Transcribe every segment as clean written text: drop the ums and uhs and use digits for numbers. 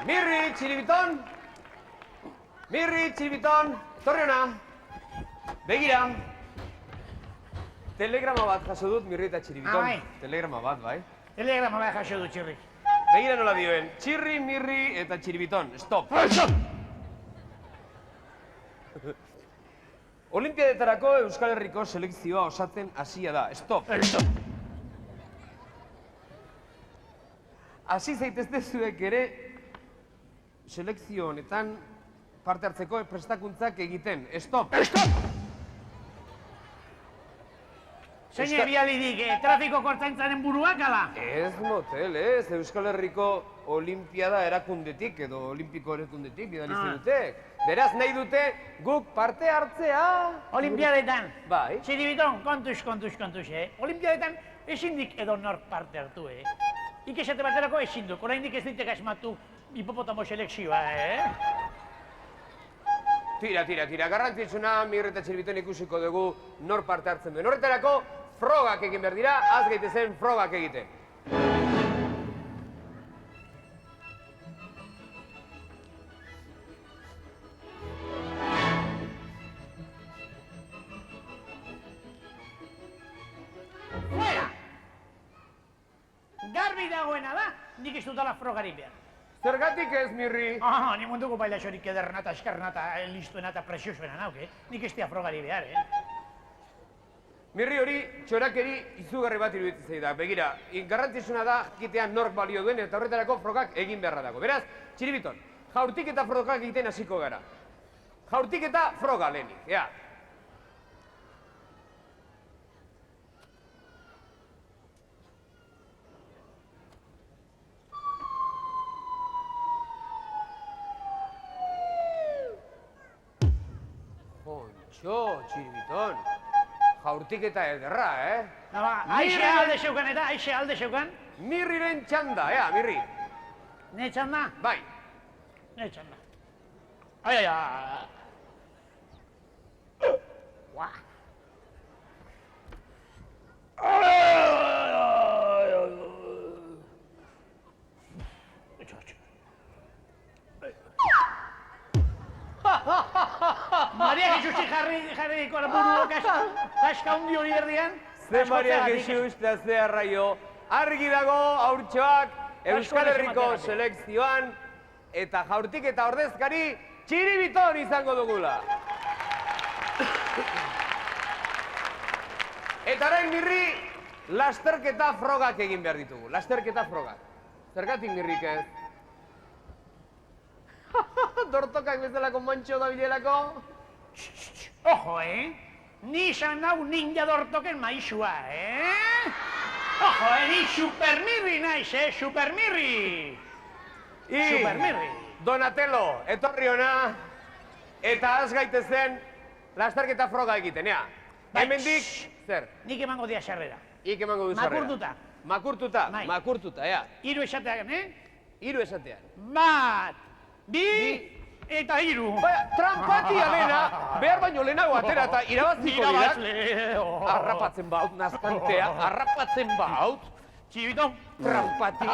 Mirri, txiribiton! Mirri, txiribiton! Torri hona! Begira! Telegrama bat jaso dut, Mirri eta txiribiton. Bai. Telegrama bat, bai? Telegrama bat jaso dut, Txirri. Begira nola dioen, txirri, mirri eta txiribiton. Stop! Olimpiadetarako Euskal Herriko selekzioa osatzen hasia da. Stop! Hasi zaitezte zuek ere selekzio honetan parte hartzeko prestakuntzak egiten. Stop! Zein bialidik, trafiko kortzaintzaren buruak, ala? Ez motel, ez. Euskal Herriko Olimpiada erakundetik edo Olimpiko erakundetik bidali dute. Beraz, nahi dute guk parte hartzea. Olimpiadetan. Bai. Txiribiton, kontuz, Olimpiadetan ezindik edo nork parte hartu, Ikesate baterako ezinduk, oraindik ez ditek asmatu hipopotamo selekzioa, Tira, garrantzitsuna Mirri eta Txiribiton ikusiko dugu nor parte hartzen duen. Horretarako, frogak egin behar dira, az gaitezen frogak egiten. Fuera! Garbi dagoena da, nik ez dutala frogari behar. Zergatik ez, Mirri? Ni munduko bailasorik ederrena eta eskerrena eta listuena eta presiosuena nauk, Nik ez dia frogari behar, Mirri hori txorakeri izugarri bat iruditzen zaida. Begira, garrantzitsuna da jakitean nork balio duen eta horretarako frogak egin beharra dago. Beraz, Txiribiton, jaurtik eta frogak egiten hasiko gara. Jaurtik eta froga lehenik, ea. Kontxo, Txiribiton. Jaurtik eta ederra, Aixe alde zeukan eta, aixe alde zeukan. Mirriren txanda, ea, Mirri. Ne txanda? Bai. Ne txanda. Ai. Guau. Maria Jesus jarri dikora buru kaska hundi hori erdian. Ze Maria Jesus eta ze arraio. Argi dago haurtxoak Euskal Herriko selekzioan eta jaurtik eta ordezkari Txiribiton izango dugula. Eta orain, Mirri, lasterketa frogak egin behar ditugu. Lasterketa frogak. Zergatik, Mirrik ez? Dortokak bezalako mantxo da bilelako. Ojo, Ni izan nau ninja dortoken maizua, Ojo, ni supermirri naiz, supermirri! Supermirri! Donatello, etorri hona, eta az gaitezen lasterketa froga egiten, ea. Hemendik, zer? Nik emango dia sarrera. Ik emango du sarrera. Makurtuta. Makurtuta, ea. 3 esatean, 3 esatean. 1, 2, eta 3. Baina, trampatia lehena, behar baino lehenago atera eta irabaziko dirak. Arrapatzen baut, nazkantea, arrapatzen baut. Txibiton. Trampati.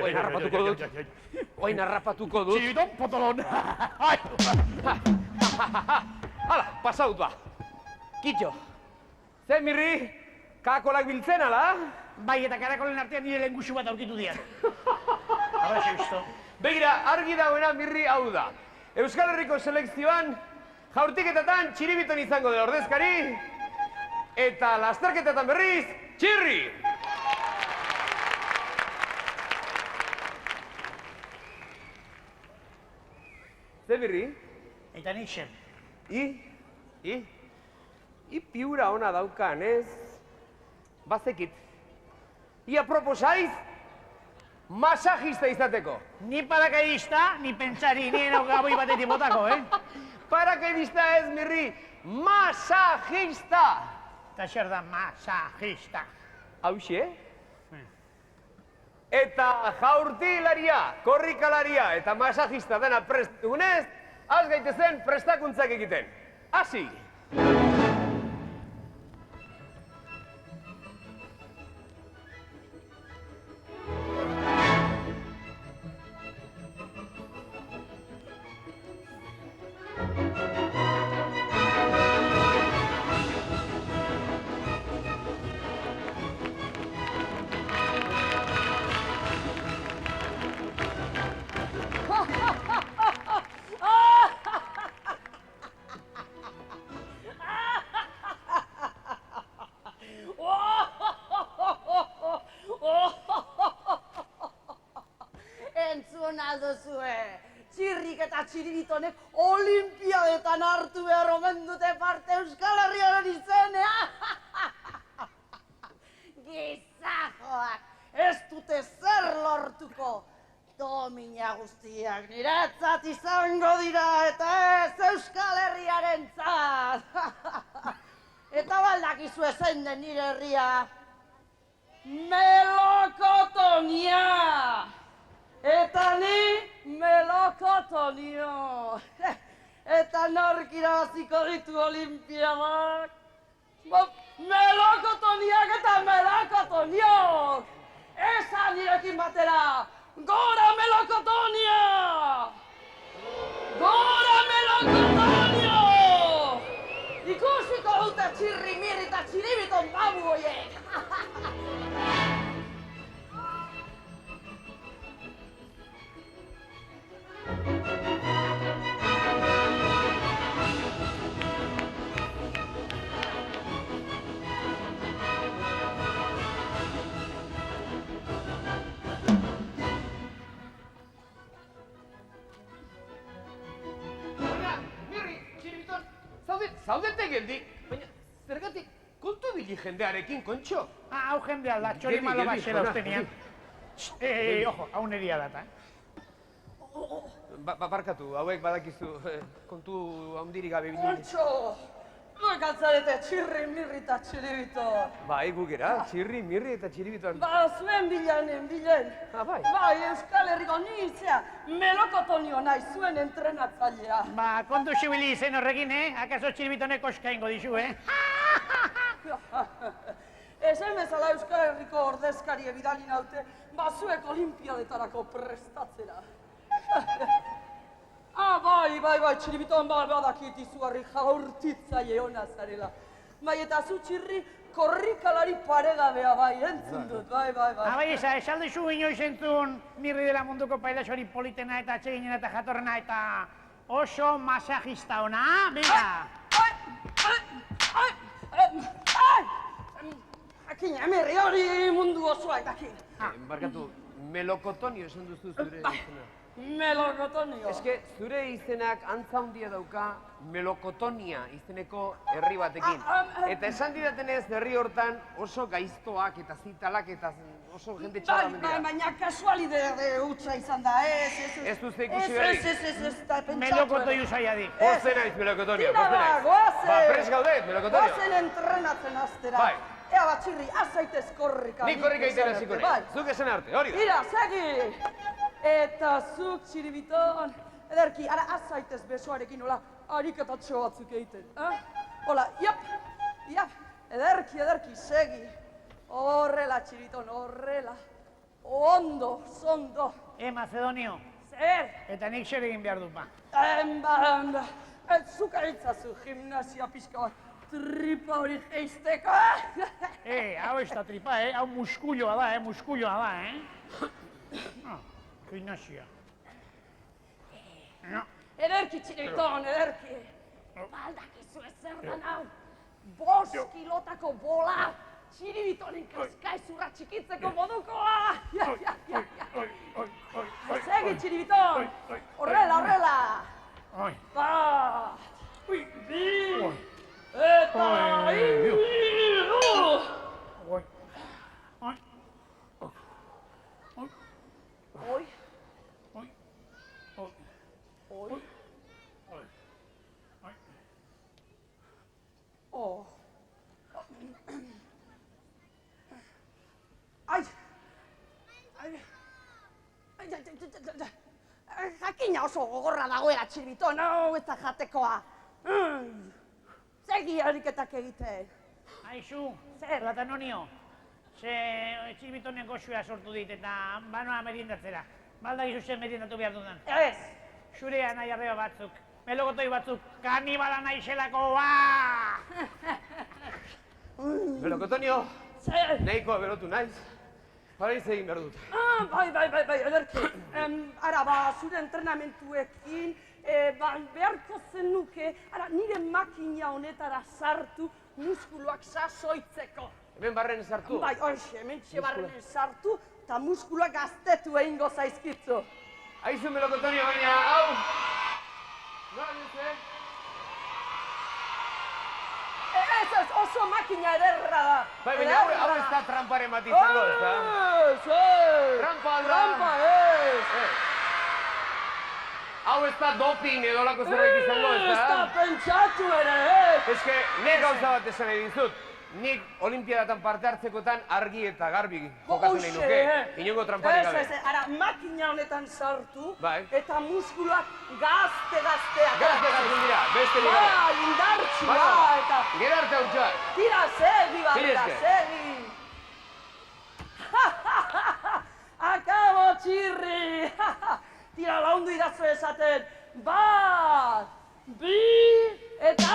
Oain harrapatuko dut. Oain harrapatuko dut. Txibiton, potolon. Hala, pasaut ba. Kitxo. Zer, Mirri? Karakolak biltzen, ala? Bai, eta karakolen artean nire lengusu bat aurkitu dian. Hala, xeizto. Begira, argi dagoena, Mirri, hau da. Euskal Herriko selekzioan, jaurtiketatan Txiribiton izango dela ordezkari, eta lasterketetan berriz, Txirri! Ze, Mirri? Eta nixen. I piura ona daukan, ez? Bazekit. Ia proposaiz, masajista izateko. Ni parakaidista, ni pentsari, ni gaboi batetik botako, Parakaidista ez, Mirri, masajista! Eta zer da masajista? Hauxe? Eta jaurtilaria, korrikalaria eta masajista dena prest dugunez, az gaitezen prestakuntzak egiten. Hasi! Txiribitonek olimpiadetan hartu behar omen dute parte Euskal Herriaren izenean. Gizajoak, ez dute zer lortuko. Domina guztiak niretzat izango dira eta ez Euskal Herriarentzat. Eta baldakizu zein den nire herria. Melokotonia! Eta ni melokotonio! Eta nork irabaziko ditu olimpiadak? Melokotoniak eta melokotoniok! Esan nirekin batera! Gora melokotonia! Gora melokotonio! Ikusiko dute txirri-mirri eta txiribiton babu hoiek! Zaudete geldi, baina zergatik kontu bili jendearekin, Kontxo? Hau jendea da, txori malo baxela ustenian. Ojo, hau neria data. Barkatu, hauek badakizu, kontu handirik gabe bili. Kontxo! Zuek altzarete txirri, mirri eta txiribito. Bai, gukera, txirri, mirri eta txiribiton. Ba, zuen bilen. Bai. Bai, Euskal Herriko nintzea, melokotonio nahi zuen entrenatzailea. Ba, kontu xibili izen horrekin, Akaso txiribitonek oskaingo dizu, Ezen bezala Euskal Herriko ordezkari bidali naute, ba, zuek olimpiadetarako prestatzera. Bai, txiribiton badakit izugarri jaurtitzaile hona zarela. Bai, eta zu txirri korrikalari paregabea bai, entzun dut, bai. Bai, esaldizu inoiz entzun mirri dela munduko pailasori politena eta atseginena eta jatorrena eta oso masajista ona, bera! Jakina, mirri hori mundu osoa eta jakin. Barkatu, melokotonio esan duzu zure izena. Melokotonio. Eske, zure izenak antza handia dauka Melokotonia izeneko herri batekin. Eta esan didatenez, herri hortan oso gaiztoak eta zitalak eta oso jende txarra mendira. Baina kasualidade hutsa izan da, ez. Ez duzte ikusi berri? Ez, da pentsatu. Melokotoiu zaiadik. Pozen naiz, Melokotonia, Tira pozen ba, naiz. goazen! Ba, pres gaudet, Melokotonia. Goazen entrenatzen aztera. Bai. Ea bat txirri, azaitez korrika. Nik korrika egiten hasiko Bai. nahi. Zuk esan arte, hori da. Tira, segi! Eta zuk txiribiton, ederki, ara azaitez besoarekin, hola, ariketatxo batzuk egiten. Hola, iap, ederki, segi. Horrela, txiribiton, horrela. Ondo, zondo. Macedonio, Zer? eta nik zer egin behar dut, ba. Zuk aitzazu gimnasia pixka bat, tripa hori geizteko. Hau ez da tripa, hau muskuloa da, muskuloa da, Gimnasia. Ederki, txiribiton, ederki. Baldakizu ez zer dan hau. 5 kilotako bola, txiribitonen kaskaizurra txikitzeko modukoa. Segi, txiribiton. Horrela. Bat, bi, eta hiru. Oi. Jakina oso gogorra dagoela txiribiton, hau ez da jatekoa. Segi ariketak egiten. Aizu, Zer? Platanonio, ze txiribitonen goxua sortu dit eta banoa meriendatzera. Baldakizu zen meriendatu behar dudan. Ez. Zurea nahi arreba batzuk, melokotoi batzuk, kanibala naizelako, Melokotonio, Zer? nahikoa berotu naiz. Paraiz egin behar dut. Bai, ederki. Ara, zure entrenamentuekin, beharko zenuke, nire makina honetara sartu muskuluak sasoitzeko. Hemen barren sartu. Bai, hoxe, hementxe barren sartu, eta muskuluak gaztetu egingo zaizkitzu. Aizu, Melokotonio, baina, hau, Nola duzuen? Ez, oso makina ederra da. Bai, baina hau ez da tramparen bat izango, ez da? Trampa da. Trampa, ez. Hau ez da doping edo lako zerbait izango, ez Ez da da? pentsatu ere, ez. Ez que, nik gauza bat esan nahi dizut. Nik olimpiadatan parte hartzekotan argi eta garbi jokatu nahi nuke. Inongo tramparik gabe. Ez, ara, makina honetan sartu. Bai. Eta muskuloak gazteak. Gazte dira, beste nik gabe. Bai, indartxua, Bueno, eta... Gerarte hautsuak. Tira, segi, barra, esker. segi. Akabo, txirri. Tira, laundu idazu esaten. Bat, bi, eta...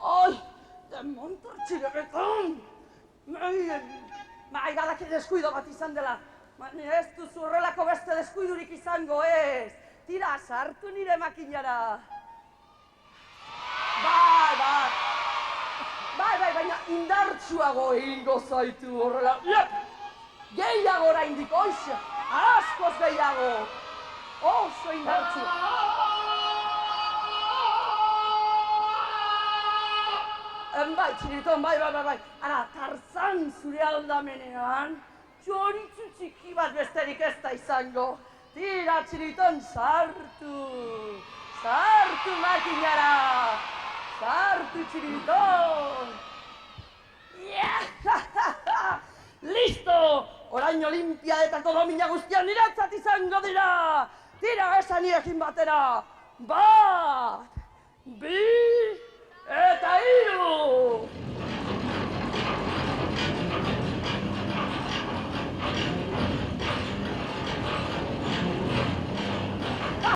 Ai, demontartxireketan. Bai, badaki deskuido bat izan dela. Ez duzu horrelako beste deskuidurik izango, ez. Tira, sartu nire makinara. Bai, baina indartsuago egingo zaitu horrela. Gehiago oraindik, oixe, askoz gehiago. Oso indartsu. Bai, txiriton, bai. Ara, Tarzan zure aldamenean, txoritzu txiki bat besterik ez da izango. Tira, txiriton, sartu. Sartu makinara. Sartu, txiriton. Listo! Orain olimpiadetako domina guztian niretzat izango dira! Tira, esan nirekin batera! Bat! Bi! Eta